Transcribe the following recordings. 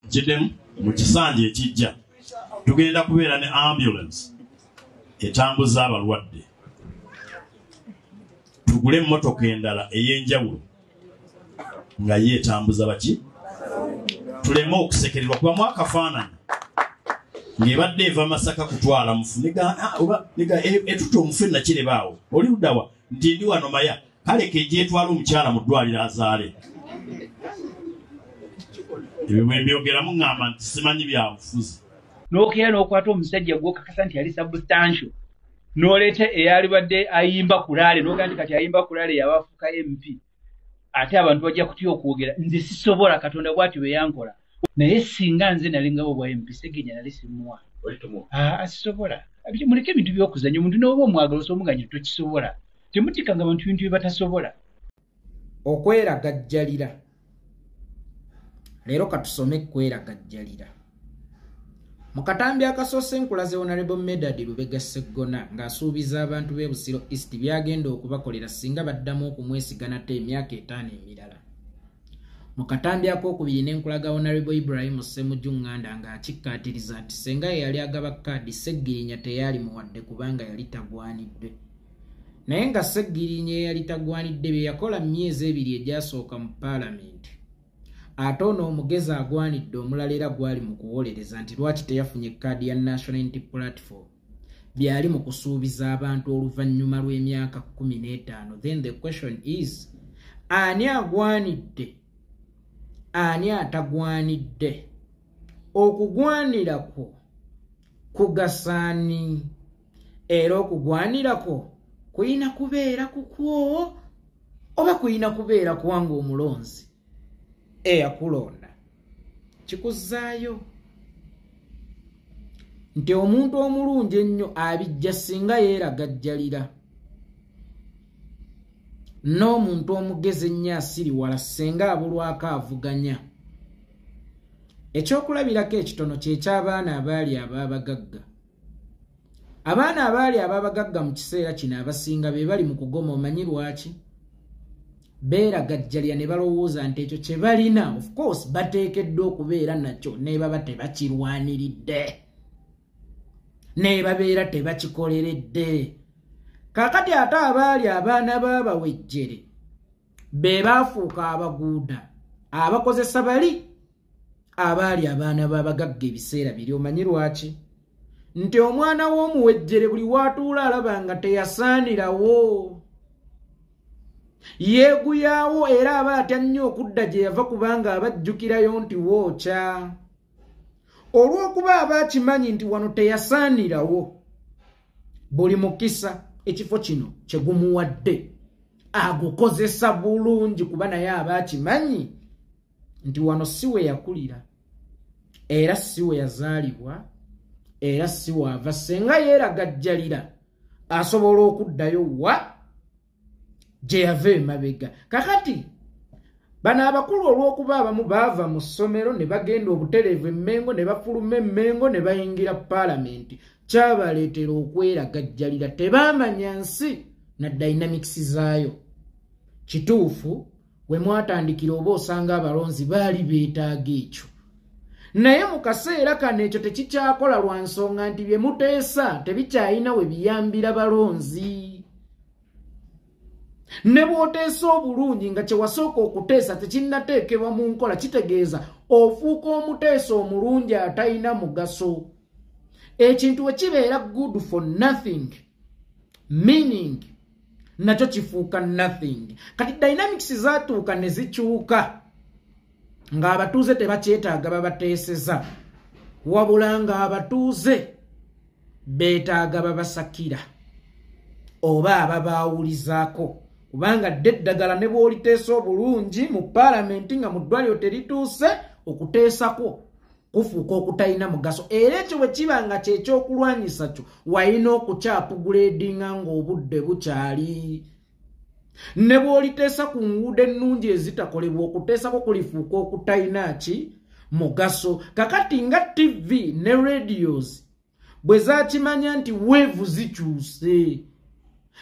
kidemu mu kisanja ekijja tugenda kubeera ne ambulance etambuza abalwadde, tugule emmotoka endala ey'enjawulo nga yeetambuza baki, tuleme okusekererwa kuba mwakafaananyi ng'ebadde eva Masaka kutwala mufu niga etuta omufu nakiribaawo oli luddawa nti ndi wano maya kale kejjeetwala omukyala mu ddwaliro azaale. Ebyo bwe mbyogeramu ŋŋamba nti simanyi bya bufuzi. N'okeera n'okwata omusajja gw'okakasa nti yali substantial n'oleeta eyali badde ayimba kulaale n'ogamba nti kati ayimba kulaale yabafuuka MP, ate abantu bajja kutya okwogera nze sisobola Katonda bw'atyo bwe yankola. Naye singa nze nalingabo bwa MP Segenya nali simuwa. Asisobola. Muleke ebintu by'okuzanya, omuntu n'oba omwagala osomuganya tokisobola. Temutikanga abantu bintu bye batasobola. Okweragajjalira. Leero katusome kweragajjalira. Mu katambi akasoose enkulaze Honorable Medard Lubega Sseggona ng'asuubiza abantu b'e Busiro East byagenda okubakolera singa baddamu okumwesigana te emyaka 5 emirala. Mu katambi ak'okubiri n'enkulaga Honorable Ibrahim Ssemujju Nganda ng'akikkaatiriza nti senga yali agaba kkaadi Sseggirinya teyali muwadde kubanga yali tagwanidde. Naye nga Sseggirinya eyali tagwanidde bye yakola myezi 2 egyasooka mu Paalamenti. Ate ono omugezi agwanidde omulala era gwali mu kuwolereza nti lwaki teyafunye kkaadi ya National Unity Platform byali mu kusuubiza abantu oluvannyuma lw'emyaka 15. Then the question is, ani agwanidde? Ani atagwanidde? Okugwanirako kugasaani era okugwanirako kuyina kubeera kukwo oba kuyina kubeera kuwanga omulonzi eyakulonda kikuzaayo nti omuntu omulungi ennyo abijja singa yeeragajjalira, n'omuntu omugezi ennyo asiriwala singa abulwako avuganya. Ekyokulabirako ekitono kye ky'abaana abaali ab'abagagga. Abaana abaali ab'abagagga mu kiseera kino abasinga be bali mu kugoma. Omanyi lwaki? Beeragajjalira ne balowooza nti ekyo kye balina of course bateekeddwa okubeera nakyo ne baba tebakirwaniridde, ne babeera tebakikoleredde. Kakati ate abaali abaana b'abawejjere be baafuuka abaguuda abakozesa bali abaali abaana b'abagagga ebiseera biri. Omanyi lwaki? Nti omwana w'omuwejjere buli waatuula alaba nga teyasaanirawo, yeeguyaawo era aba atya nnyo okudda gye yava kubanga abajjukirayo nti wookya. Olw'okuba aba akimanyi nti wano teyasaanirawo, buli mukisa ekifo kino kye gumuwadde agukozesa bulungi kuba naye aba akimanyi nti wano si we yakulira era si we yazaalibwa era si waava. Senga yeeragajjalira asobola okuddayo wa gye yava emabega. Kakati bano abakulu olw'okuba abamu baava mu ssomero ne bagenda obutereevu Emmengo ne bafuluma Emmengo ne bayingira Paalamenti, kyabaleetera okweragajjalira. Tebaamanya nsi na dynamics zaayo. Kituufu we mwatandikira oba osanga abalonzi baali beetaaga ekyo, naye mu kaseera kano ekyo tekikyakola lwa nsonga nti bye muteesa tebikyalina we biyambira balonzi. Ne bw'oteesa obulungi nga kye wasooka okuteesa tekinnateekebwa mu nkola, kitegeeza ofuuka omuteesa omulungi atalina mugaso. Ekintu we kibeera good for nothing, meaning nakyo kifuuka nothing. Kati dynamics zaatuuka ne zikyuka ng'abatuuze tebakyetaaga babateeseza, wabula ng'abatuuze beetaaga babasakira oba ababaawulizaako, kubanga eddagala ne bw'oliteesa obulungi mu Paalamenti nga mu ddwaliro terituuse, okuteesako kufuuka okutalina mugaso. Era ekyo bwe kiba nga kyekyokulwanyisa kyo walina okukyapuguleedinga ng'obudde bukyali. Ne bw'oliteesa ku nguudo ennungi ezitakolebwa, okuteesako kulifuuka okutalina ki mugaso. Kakati nga TV ne radios bwe zakimanya nti weevu zikyuse,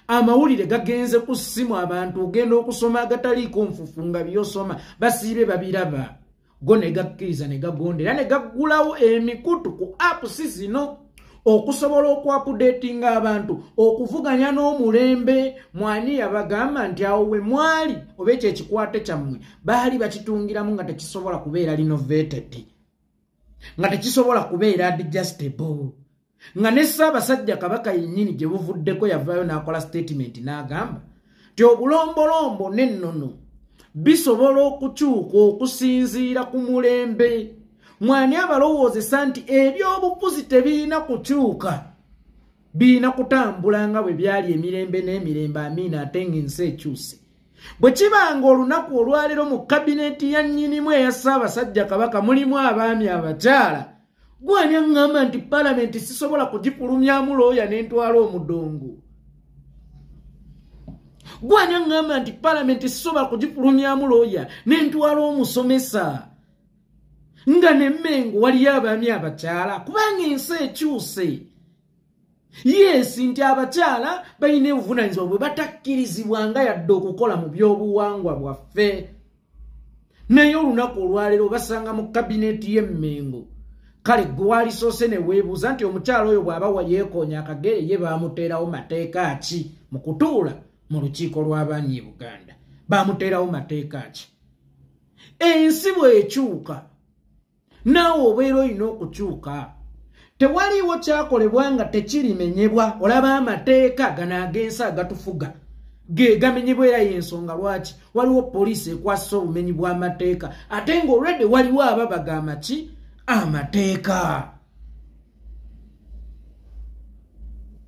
amawulire gagenze ku ssimu, abantu ogenda okusoma agataliiko nfufu nga byosoma basiibe babiraba, go ne gakkiriza ne gagondera ne gaggulawo emikutu ku apps zino okusobola okuupdatinga abantu okuvuganya n'omulembe. Mwani yabagamba nti awo we mwali oba ekyo ekikwate kyammwe baali bakitungiramu nga tekisobola kubeera renovated, nga tekisobola kubeera adjustable, nga ne Ssaabasajja Kabaka yennyini gye buvuddeko yavaayo n'akola statement n'agamba nti obulombolombo n'ennono bisobola okukyuka okusinziira ku mulembe. Mwani abalowoozesa nti ebyobufuzi tebirina kukyuka, birina kutambula nga bwe byali emirembe n'emirembe. Amiina ate ng'ensi ekyuse. Bwe kibanga olunaku olwaleero mu kabineti ya nnyinimu eya Ssaabasajja Kabaka mulimu abaami abakyala, gwani aŋŋamba nti palamenti sisobola kugifulumyamu looya n'entwala omudongo? Gwani aŋŋamba nti palamenti sisobola kugifulumyamu looya n'entwala omusomesa? Nga ne Mmengo waliyo abaami abakyala, kubanga ensi ekyuse. Yes, nti abakyala balina obuvunaanyizibwa bwe batakkirizibwanga yadde okukola mu byobuwangwa bwaffe. Naye olunaku olwaleero basanga mu kabineti y'Emmengo. Kale gwe walisoose ne weebuuza nti omukyala oyo bw'aba yeekoonya akagere ye baamuteerawo mateeka ki mu kutuula mu lukiiko lw'abaami e Buganda? Baamuteerawo mateeka ki? Ensi bw'ekyuka naawe obeera olina okukyuka. Tewaliiwo kyakolebwa nga tekirimenyebwa. Olaba amateeka gano ag'ensi agatufuga ge gamenyebwa, era y'ensonga lwaki waliwo poliisi ekwasisa obumenyi bw'amateeka ate ng'olwedde waliwo ababagamba ki amateeka.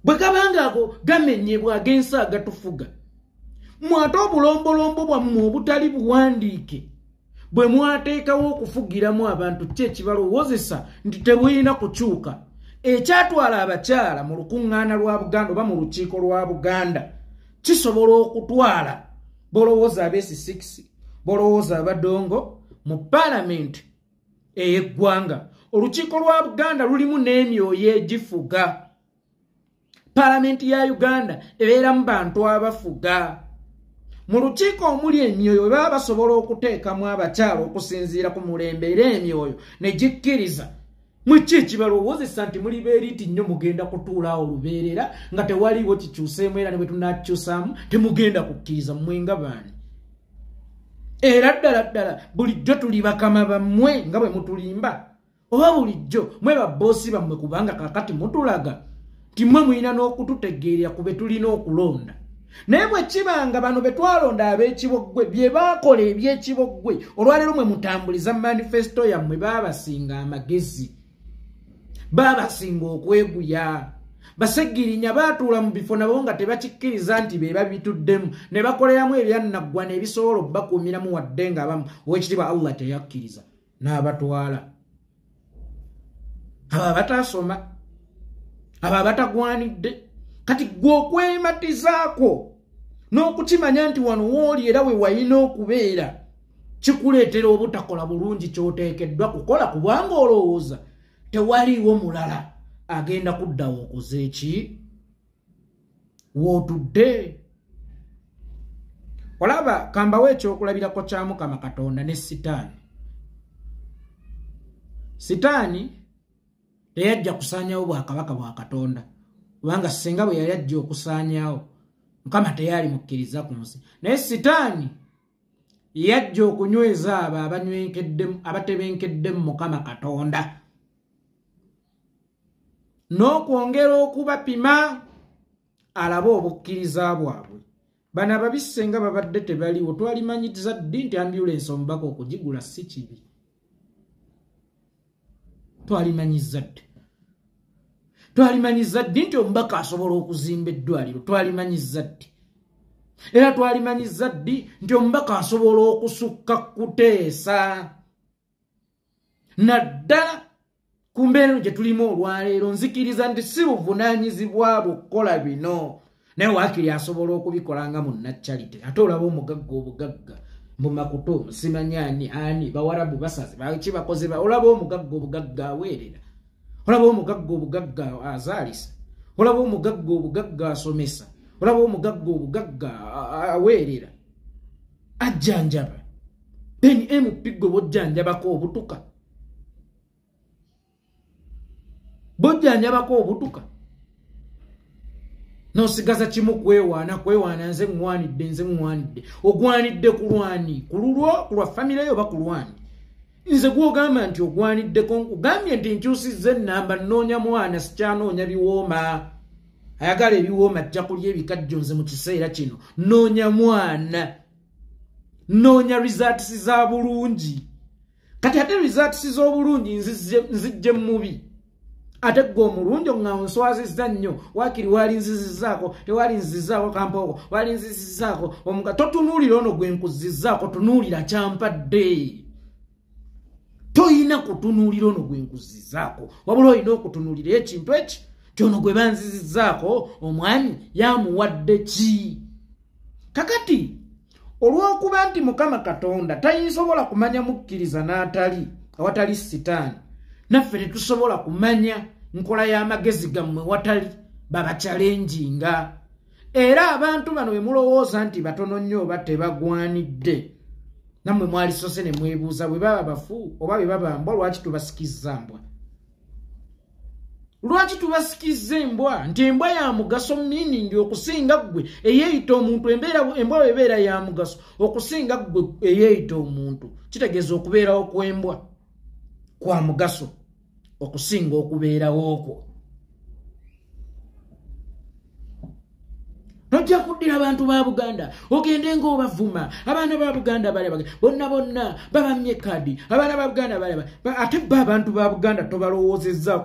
Bwe gabanga ago gamenyebwa ag'ensi agatufuga, mwate obulombolombo bwammwe obutali buwandiike bwe mwateekawo okufugiramu abantu ki ekibalowoozesa nti tebulina kukyuka. Ekyatwala abakyala mu lukuŋŋaana lwa Buganda oba mu lukiiko lwa Buganda kisobola okutwala bolowooza ab'Esisi, bolowooza abadongo mu palamenti ey'eggwanga. Olukiiko lwa Buganda lulimu n'emyoyo egifuga. Palamenti ya Uganda ebeeramu bantu abafuga. Mu lukiiko omuli emyoyo baba basobola okuteekamu abakyala okusinziira ku mulembe, era emyoyo ne gikkiriza. Mwiki ekibalowoozesa nti muli beeriti nnyo mugenda kutuula olubeerera nga tewaliiwo kikyuseemu, era ne bwe tunaakikyusaamu temugenda kukkiriza mmwe nga baani. Era ddala bulijjo tuli bakama bammwe nga bwe mutulimba, oba bulijjo mwe babboosi bammwe kubanga kakati mutulaga nti mmwe mulina n'okututegeerera ku be tulina okulonda. Naye bwe kibanga bano be twalonda ab'ekiboggwe bye baakola eby'ekiboggwe, olwaleero mwe mutambuliza manifesto yammwe baabasinga amagezi, baabasinga okweguya. Basegirinya baatuula mu bifo nabo nga tebakikkiriza nti be babituddemu, ne bakoleramu ebyannaggwana ebisobola okubakuumiramu wadde nga abamu Oweekitiibwa Allah teyakkiriza n'abatwala. Abo abataasoma, abo abatagwanidde, kati gwe okwematizaako n'okukimanya nti wano wooli era we walina okubeera kikuleetera obutakola bulungi ky'oteekeddwa kukola, kubanga olowooza tewaliiwo mulala agenda kuddawo okuza eki wootudde. Olaba kambawo ekyokulabirako kya Mukama Katonda ne Sitaani. Sitaani teyajja kusaanyawo bwakabaka bwa Katonda, kubanga singa bwe yali ajja okusaanyawo Mukama teyali mukkiriza ku nsi. Naye Sitaani yajja okunyweza abo abatebenkeddemu Mukama Katonda, n'okwongera okubapima alabe obukkiriza bwabwe. Bano ababisse nga babadde tebaliwo, twalimanyiza ddi nti ambyulensi omubaka okugigula si kibi. Twalimanyiza ddi? Twalimanyiza ddi nti omubaka asobola okuzimba eddwaliro? Twalimanyiza ddi? Era twalimanyiza ddi nti omubaka asobola okusukka kuteesa? Naddala ku mbeera gye tulimu olwaleero nzikiriza nti si buvunaanyizibwa bukola bino, naye waakiri asobola okubikola nga munnacalite. Ate olaba omugagga obugagga mumakuto simanyaani ani bawarabu basaze bakibakoze, olaba omugagga obugagga aweerera, olaba omugagga obugagga azaalisa, olaba omugagga obugagga asomesa, olaba omugagga obugagga aweerera, ajjanjaba. then MP gwe bojjanjabako obutuka. Bojjanjabako obutuka. N'osigaza kimu kwewaana nze ngwanidde. Ogwanidde ku lwani? Ku lwa famire yo oba ku lwani? Nze gw'ogamba nti ogwaniddeko nkugambye nti nkyusizza ennamba nnoonya mwana sikyanoonya biwooma. Ayagala ebiwooma ajja kulya ebikajjo nze mu kiseera kino. Noonya mwana. Noonya results za bulungi. Kati ate results z'obulungi nzijje mubi. Ate gwe omulungi nga onswazizza nnyo waakiri waali nzizizzaako tewaali nzizizzaako kampooko waali nzizizzaako omuga totunuulira ono gwe nkuzizzaako tunuulira kyampadde. Toyina kutunuulira ono gwe nkuzizzaako wabula olina okutunuulira ekintu eki kyono gwe banzizizzaako omwami yamuwadde ki. Kakati olw'okuba nti Mukama Katonda tayisobola kumanya mukkiriza n'atali awatali sitaani, naffe tetusobola kumanya nkola y'amagezi gammwe watali babakyalenjinga. Era abantu bano bwe mulowooza nti batono nnyo oba tebagwanidde, nammwe mwalisose ne mwebuuza bwe baba bafu oba bwe baba mbwa lwaki tubasikizza mbwa? Lwaki tubasikizza embwa? Nti embwa ya mugaso meaning okusinga ggwe eyeeyita omuntu. Embwa bwebeera ya mugaso okusinga ggwe eyeeyita omuntu, kitegeeza okubeerawo kw'embwa kwa mugaso okusinga okubeerawo okwo. Nojja kuddira abantu ba Buganda ogende ng'obavuma. Abaana ba Buganda balaba bonna babamye kadi. Abaana ba Buganda balaba ate ba abantu ba Buganda tobalowoozezza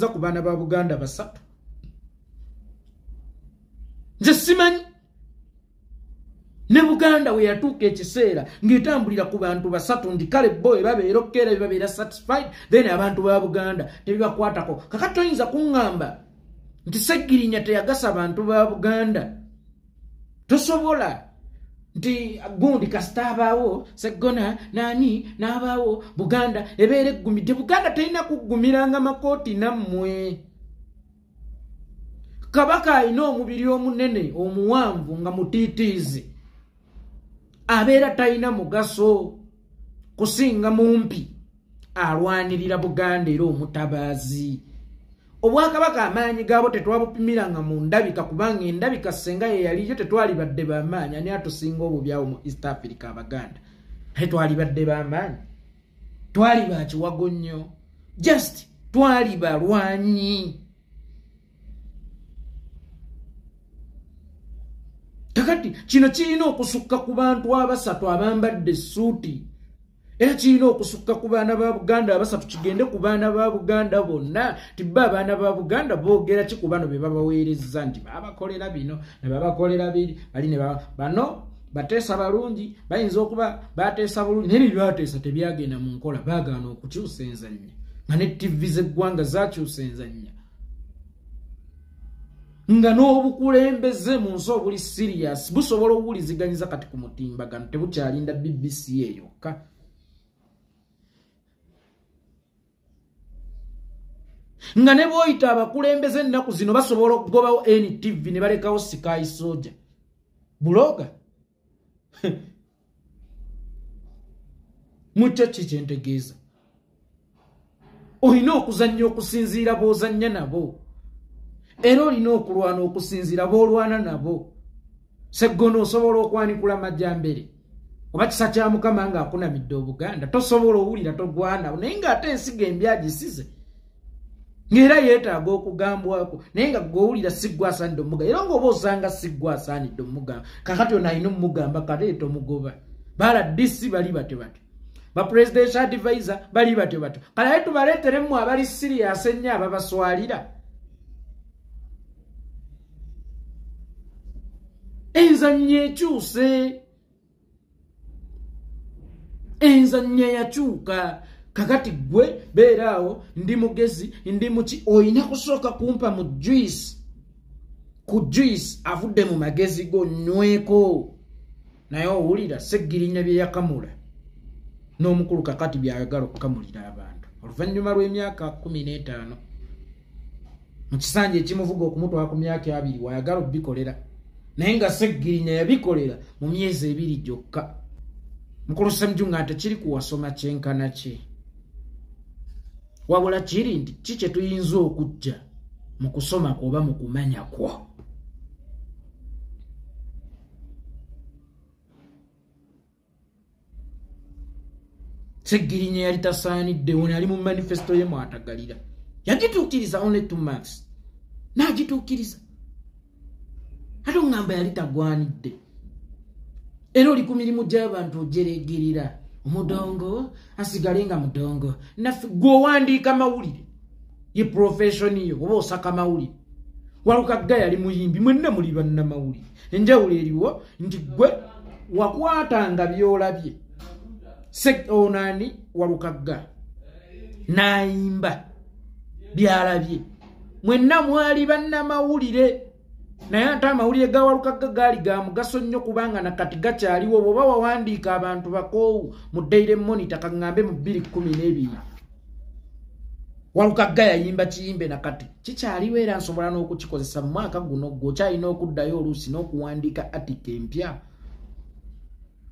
ku baana ba Buganda basatu. Nze simanyi ne Buganda we yatuuka ekiseera ng'etambulira ku bantu basatu ndi kale bo babeera okkeera babeera satisfied, then abantu ba Buganda tebibakwatako. Kakati toyinza kuŋŋamba nti Seggirinya teyagasa abantu ba Buganda. Tosobola nti gundi kasita abaawo Seggona nani n'abaawo Buganda ebeera eggumidde. Buganda terina kuggumiranga makooti nammwe. Kabaka alina omubiri omunene omuwanvu nga mutiitiizi, abeera talina mugaso kusinga mumpi alwanirira Buganda era omutabaazi. Obwakabaka amaanyi gaabo tetwabupimiranga mu ndabika, kubanga endabika senga ye yaliyo tetwali badde b'amaanyi. Ani atusinga obubyawo mu East Africa Abaganda? Twali badde b'amaanyi, twali ba kiwago nnyo, just twali balwanyi. Kakati kino kirina okusukka ku bantu abasatu abambadde essuuti, era kirina okusukka ku baana ba Buganda abasatu kigende ku baana ba Buganda bonna. Tibba abaana ba Buganda boogera ki ku bano be babaweerezza nti babakolera bino ne babakolera biri bali ne bano bateesa balungi, bayinza okuba bateesa bulungi naye byateesa tebyagenda mu nkola, baagaana okukyusa enzannya nga ne TV z'eggwanga zakyusa enzannya nga n'obukulembeze mu nsi obuli serious busobola okuwuliziganyiza kati ku mutimbagano, tebukyalinda BBC eyokka. Nga ne bw'oyita abakulembeze ennaku zino basobola okugobawo NTV ne balekawo Sky Soldier buloga. Mukyo ki kyentegeeza? Olina okuzannya okusinziira b'ozannya nabo, era olina okulwana okusinziira b'olwana nabo. Seggona osobola okwanikula majjambere oba kisa kya Mukama ng'akunamidde Obuganda, tosobola owulira togwana, naye ng'ate ensigo embi agisize ng'era yeetaaga okugambwako, naye nga gw'owulira siggwe asaanidde omugamba. Era ng'oba osanga siggwe asaanidde omugamba, kakati ono alina omugamba kaleeta omugoba. Ba-RDC bali batyo batyo, ba-presidential advisor bali batyo batyo. Kale tubaleeteremu abali serious ennyo ababaswalira. Enzannya ekyuse, enzannya yakyuka. Kakati gwe beeraawo ndi mugezi ndi muki, oyina kusooka kumpa mu juice, ku juice avudde mu magezi go nyweko. Naye owulira Seggirinya bye yakamula n'omukulu kakati byayagala okukamulira abantu oluvannyuma lw'emyaka 15 mu kisanja ekimuvuga okumutwala ku myaka 2 wayagala obikolera, naye nga Seggirinya yabikolera mu myezi 2 gyokka. mukulusa mjunga ate kiri kuwasoma kyenkana ki wabula kiri nti kiki tuyinza okujja mu kusoma oba mu kumanya kwo Segirinya yali tasaanidde wona ali mu manifesto ye mwatagalira yagituukiriza only 2 months n'agituukiriza ate ngamba yali tagwanidde era oli ku mirimu gy'abantu ojeregerera omudongo asigale nga mudongo naffe gweowandiika mawulire ye professioni yo oba osaka mawulire Walukagga yali muyimbi mwenna muli bannamawulire enjawulo eriwo nti gwe wakwatanga byolabye onani Walukagga n'ayimba byalabye mwenna mwali bannamawulire naye ate amawulire ga Walukagga gaali ga mugaso nnyo kubanga nakati gakyaliwo bw'oba wawandiika abantu bakoowu mu Daily Monitor kaŋŋambe mu 2012 Walukagga yayimba kiyimbe nakati kikyaliwo era nsobola n'okukikozesa mu mwaka guno gw'okyalina okuddayo oluusi n'okuwandiika article empya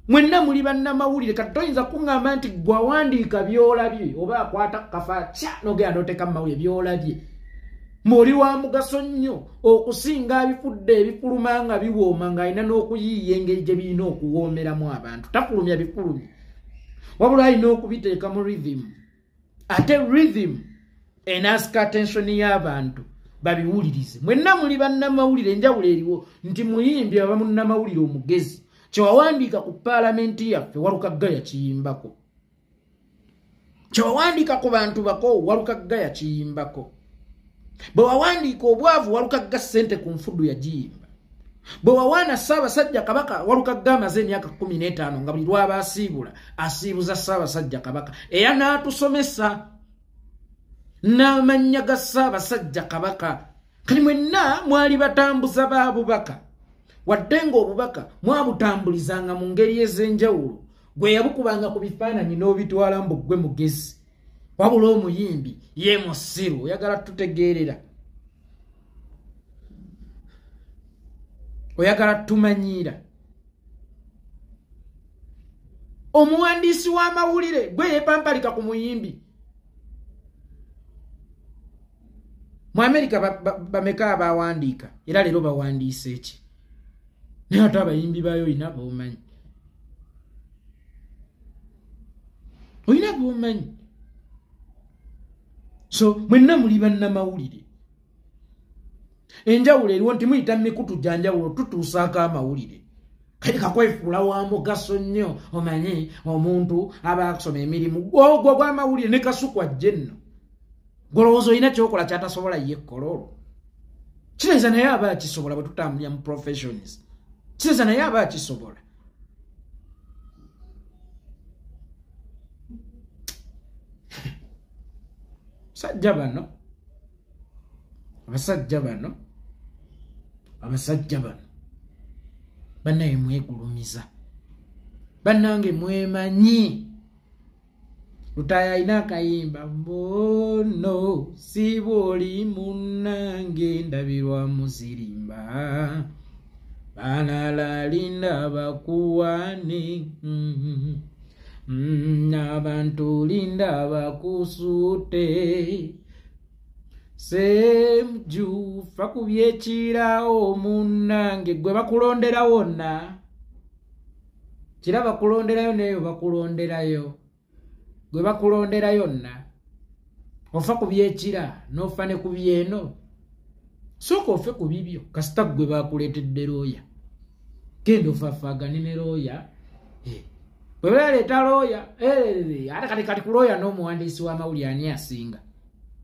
mwenna muli bannamawulire kati toyinza kuŋŋamba nti gwawandiika byolabye oba akwata kafa kya n'ogenda n'oteeka mu mawulire byolabye Mori wa mugaso nnyo okusinga abifudde ebifuluma nga biwooma ng'alina n'okuyiiya engeri gye birina okuwoomeramu abantu tafulumya bifulumya wabula alina okubiteeka mu rhythm ate rhythm enasika attention y'abantu babiwulirize mwenna muli bannamawulire enjawulo eriwo nti muyimbi aba munnamawulire omugezi kyewawandiika ku paalamenti yaffe Walukagga yakiyimbako kyewawandiika ku bantu bako Walukagga yakiyimbako bwe wawandiika obwavu Walukagga ssente ku nfuddu yagiyimba bwe wawaana Ssaabasajja Kabaka Walukagga amaze emyaka 15 nga buli lwaba asiibula asiibuza Ssaabasajja Kabaka era n'atusomesa n'amannya ga Ssaabasajja Kabaka kati mwenna mwali batambuza ba bubaka wadde ng'obubaka mwabutambulizanga mu ngeri ez'enjawulo gwe yabukubanga ku bifaananyi n'obitwala mbu gwe mugezi wabula omuyimbi ye musiru oyagala tutegeerera oyagala tumanyiira omuwandiisi w'amawulire gwe yepampalika ku muyimbi mu Amerika bameka abawandiika era leero bawandiisa eki naye ate abayimbi bayo oyina b'omanyi oyina b'omanyi so mwenna muli bannamawulire enjawulo eriwo nti muyita mikutu gyanjawulo tutuusaako amawulire kati kakwefuula wa mugaso nnyo omanyi omuntu aba akusoma emirimu ogwo gw'amawulire ne kasukwa jje nno golowooza olina kyokola kyatasobola ye kololo kireza naye aba akisobola bwe tutambulira mu professions kireza naye aba akisobola abasajja bano bannaye mwegulumiza bannange mwemanyi Lutaya alina akayimba mbono si bw'oli munnange ndabirwa muzirimba balala linda bakuwane abantu linda bakusute semju fakubyekirawo munnange gwe bakulondera wonna kira bakulonderayo neyo bakulonderayo gwe bakulondera yonna ofa kubyekira n'ofa ne ku byeno sooka ofe ku bibyo kasita gwe bakuleetedde looya genda ofaafagane ne looya bwe baleeta looya ate kati ku looya n'omuwandiisi w'amawulire ani asinga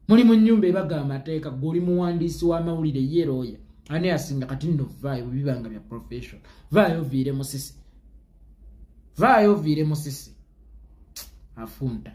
muli mu nnyumba ebaga amateeka gwe oli muwandiisi w'amawulire ye looya ani asinga kati nno vaayo bwe bibanga bya profession vaayo oviire musisi afunda